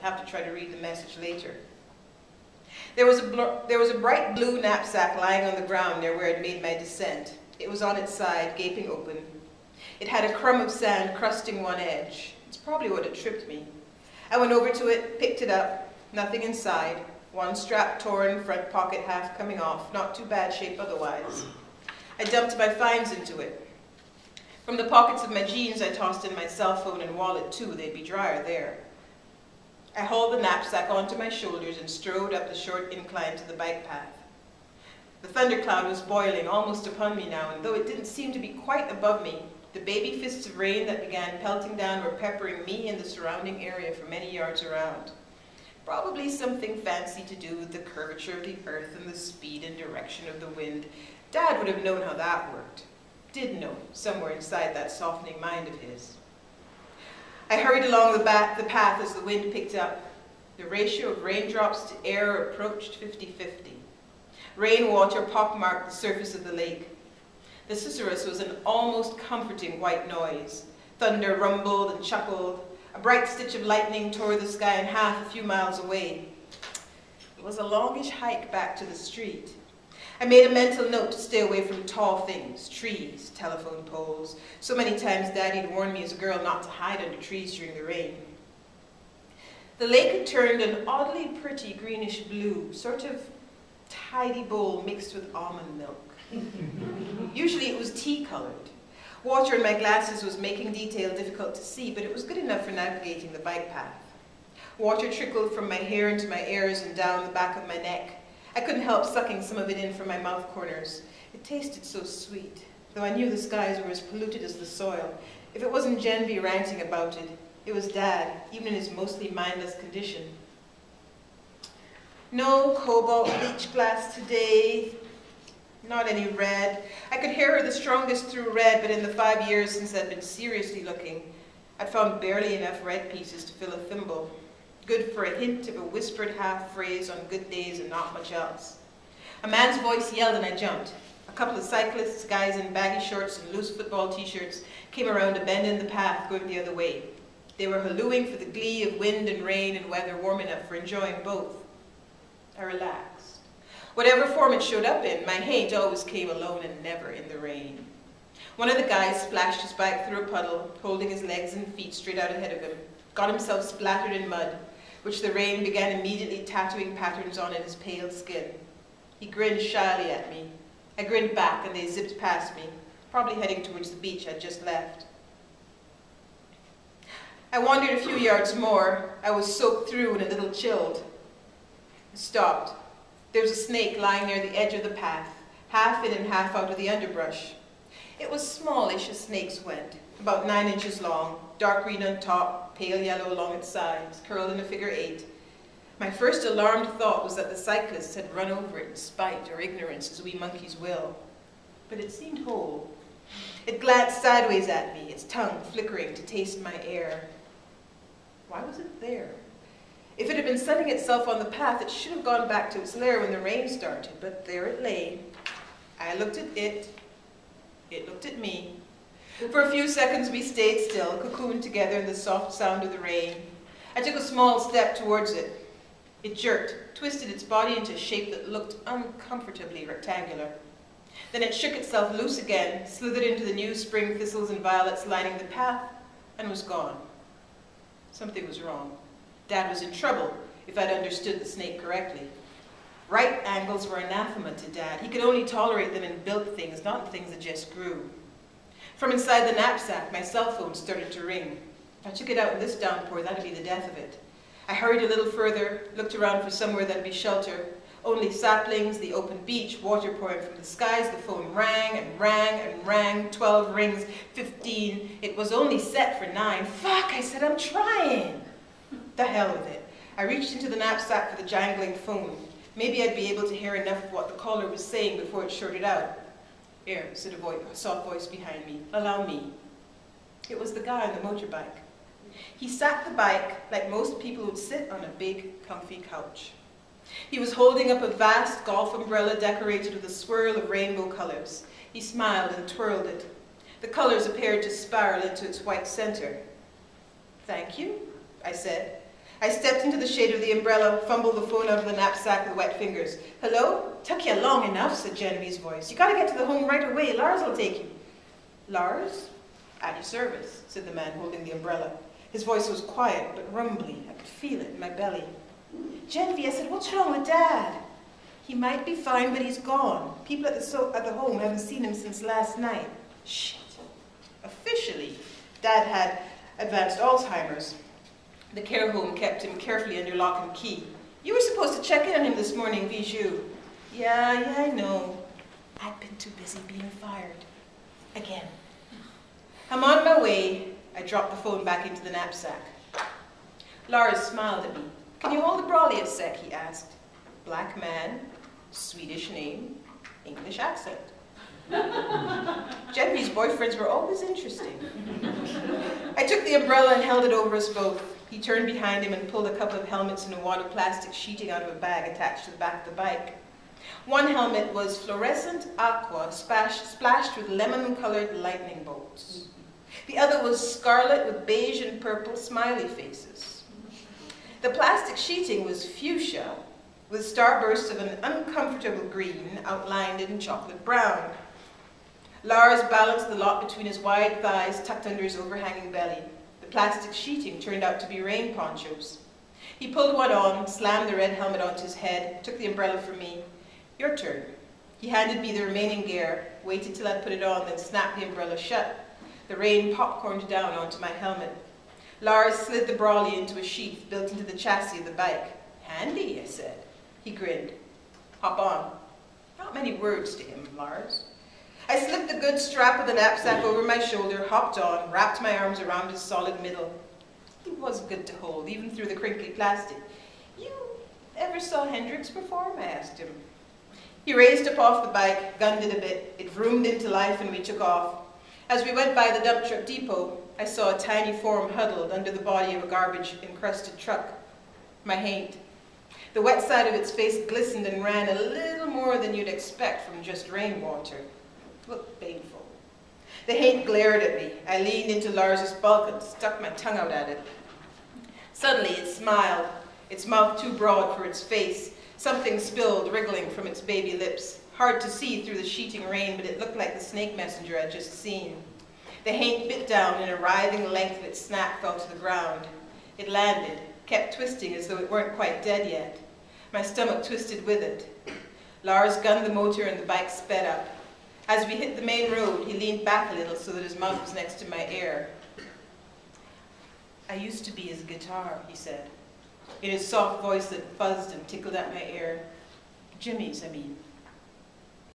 have to try to read the message later. There was a bright blue knapsack lying on the ground near where I'd made my descent. It was on its side, gaping open. It had a crumb of sand crusting one edge. It's probably what had tripped me. I went over to it, picked it up, nothing inside. One strap torn, front pocket half coming off, not too bad shape otherwise. I dumped my finds into it. From the pockets of my jeans, I tossed in my cell phone and wallet too. They'd be drier there. I hauled the knapsack onto my shoulders and strode up the short incline to the bike path. The thundercloud was boiling almost upon me now, and though it didn't seem to be quite above me, the baby fists of rain that began pelting down were peppering me and the surrounding area for many yards around. Probably something fancy to do with the curvature of the earth and the speed and direction of the wind. Dad would have known how that worked. Did know, somewhere inside that softening mind of his. I hurried along the path as the wind picked up. The ratio of raindrops to air approached 50-50. Rainwater pockmarked the surface of the lake. The susurrus was an almost comforting white noise. Thunder rumbled and chuckled. A bright stitch of lightning tore the sky in half a few miles away. It was a longish hike back to the street. I made a mental note to stay away from tall things, trees, telephone poles. So many times Daddy had warned me as a girl not to hide under trees during the rain. The lake had turned an oddly pretty greenish blue, sort of tidy bowl mixed with almond milk. Usually it was tea-colored. Water in my glasses was making detail difficult to see, but it was good enough for navigating the bike path. Water trickled from my hair into my ears and down the back of my neck. I couldn't help sucking some of it in from my mouth corners. It tasted so sweet, though I knew the skies were as polluted as the soil. If it wasn't Genevie ranting about it, it was Dad, even in his mostly mindless condition. No cobalt bleach glass today. Not any red. I could hear her the strongest through red, but in the 5 years since I'd been seriously looking, I'd found barely enough red pieces to fill a thimble. Good for a hint of a whispered half-phrase on good days and not much else. A man's voice yelled and I jumped. A couple of cyclists, guys in baggy shorts and loose football t-shirts, came around a bend in the path going the other way. They were hallooing for the glee of wind and rain and weather warm enough for enjoying both. I relaxed. Whatever form it showed up in, my hate always came alone and never in the rain. One of the guys splashed his bike through a puddle, holding his legs and feet straight out ahead of him, got himself splattered in mud, which the rain began immediately tattooing patterns on in his pale skin. He grinned shyly at me. I grinned back and they zipped past me, probably heading towards the beach I'd just left. I wandered a few yards more. I was soaked through and a little chilled. I stopped. There was a snake lying near the edge of the path, half in and half out of the underbrush. It was smallish as snakes went, about 9 inches long, dark green on top, pale yellow along its sides, curled in a figure 8. My first alarmed thought was that the cyclists had run over it in spite or ignorance, as we monkeys will. But it seemed whole. It glanced sideways at me, its tongue flickering to taste my air. Why was it there? If it had been sunning itself on the path, it should have gone back to its lair when the rain started, but there it lay. I looked at it looked at me. For a few seconds we stayed still, cocooned together in the soft sound of the rain. I took a small step towards it. It jerked, twisted its body into a shape that looked uncomfortably rectangular. Then it shook itself loose again, slithered into the new spring thistles and violets lining the path, and was gone. Something was wrong. Dad was in trouble, if I'd understood the snake correctly. Right angles were anathema to Dad. He could only tolerate them in built things, not in things that just grew. From inside the knapsack, my cell phone started to ring. If I took it out in this downpour, that'd be the death of it. I hurried a little further, looked around for somewhere that'd be shelter. Only saplings, the open beach, water pouring from the skies. The phone rang and rang and rang. 12 rings, 15. It was only set for 9. Fuck, I said, I'm trying. The hell with it. I reached into the knapsack for the jangling phone. Maybe I'd be able to hear enough of what the caller was saying before it shorted out. Here, said a soft voice behind me. Allow me. It was the guy on the motorbike. He sat the bike like most people would sit on a big, comfy couch. He was holding up a vast golf umbrella decorated with a swirl of rainbow colors. He smiled and twirled it. The colors appeared to spiral into its white center. Thank you, I said. I stepped into the shade of the umbrella, fumbled the phone out of the knapsack with wet fingers. Hello? Took you long enough, said Genevieve's voice. You gotta get to the home right away. Lars will take you. Lars? At your service, said the man holding the umbrella. His voice was quiet but rumbly. I could feel it in my belly. Genevieve, I said, what's wrong with Dad? He might be fine, but he's gone. People at the home haven't seen him since last night. Shit. Officially, Dad had advanced Alzheimer's. The care home kept him carefully under lock and key. You were supposed to check in on him this morning, Bijou. Yeah, I know. I'd been too busy being fired. Again. I'm on my way. I dropped the phone back into the knapsack. Lars smiled at me. Can you hold the brolly a sec, he asked. Black man, Swedish name, English accent. Genevieve's boyfriends were always interesting. I took the umbrella and held it over us both. He turned behind him and pulled a couple of helmets and a wad of plastic sheeting out of a bag attached to the back of the bike. One helmet was fluorescent aqua splashed with lemon-colored lightning bolts. The other was scarlet with beige and purple smiley faces. The plastic sheeting was fuchsia with starbursts of an uncomfortable green outlined in chocolate brown. Lars balanced the lot between his wide thighs tucked under his overhanging belly. The plastic sheeting turned out to be rain ponchos. He pulled one on, slammed the red helmet onto his head, took the umbrella from me. Your turn. He handed me the remaining gear, waited till I put it on, then snapped the umbrella shut. The rain popcorned down onto my helmet. Lars slid the brolly into a sheath built into the chassis of the bike. Handy, I said. He grinned. Hop on. Not many words to him, Lars. I slipped the good strap of the knapsack over my shoulder, hopped on, wrapped my arms around his solid middle. He was good to hold, even through the crinkly plastic. You ever saw Hendrix perform? I asked him. He raised up off the bike, gunned it a bit. It vroomed into life and we took off. As we went by the dump truck depot, I saw a tiny form huddled under the body of a garbage-encrusted truck. My haint. The wet side of its face glistened and ran a little more than you'd expect from just rainwater. It looked painful. The haint glared at me. I leaned into Lars's bulk and stuck my tongue out at it. Suddenly it smiled, its mouth too broad for its face. Something spilled, wriggling from its baby lips. Hard to see through the sheeting rain, but it looked like the snake messenger I'd just seen. The haint bit down, and a writhing length of its snap fell to the ground. It landed, kept twisting as though it weren't quite dead yet. My stomach twisted with it. Lars gunned the motor and the bike sped up. As we hit the main road, he leaned back a little so that his mouth was next to my ear. I used to be his guitar, he said, in his soft voice that buzzed and tickled at my ear. Jimmy's, I mean.